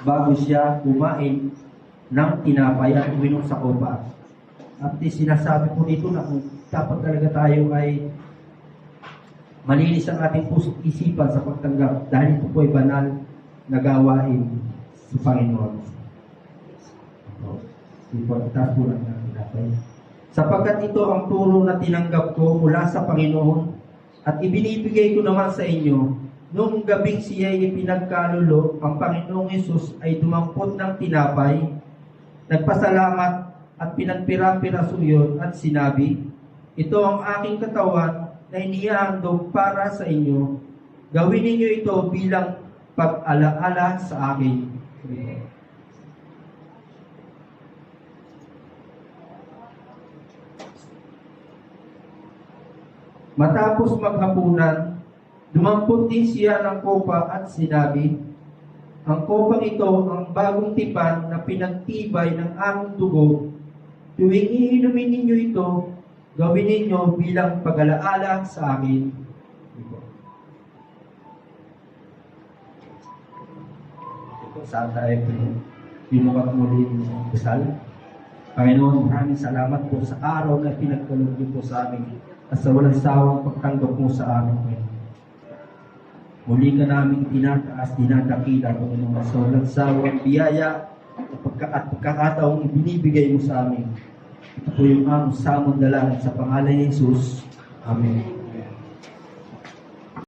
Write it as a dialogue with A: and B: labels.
A: bago siya kumain ng tinapay at uminom sa kopa. At sinasabi po dito na kung dapat talaga tayo ay malinis ang ating puso't isipan sa pagtanggap dahil ito po ay banal na gawain sa Panginoon. Taas po lang ang tinapay. Sapagkat ito ang turo na tinanggap ko mula sa Panginoon at ibinibigay ko naman sa inyo. Noong gabing siya ay pinagkalulo, ang Panginoong Hesus ay dumampot ng tinapay, nagpasalamat at pinagpira-piraso yun at sinabi, ito ang aking katawan na inihahandog para sa inyo. Gawin ninyo ito bilang pag-alaala sa akin. Matapos maghapunan, dumampot din siya ng kopa at sinabi, ang kopang ito ang bagong tipan na pinagtibay ng aming dugo. Tuwing iinumin ninyo ito, gawin ninyo bilang pag-alaala sa akin. Ito, saan tayo pinukat muli ng dasal? Panginoon, maraming salamat po sa araw na pinagkaloob niyo po sa amin at sa walang sawang pagtanggap mo sa amin. Muli ka namin tinataas, dinadakila, Panginoon, sa walang sawang biyaya at pagkakataong ibinibigay mo sa amin. Ito po yung aming samang dalangin sa pangalan ni Jesus. Amen.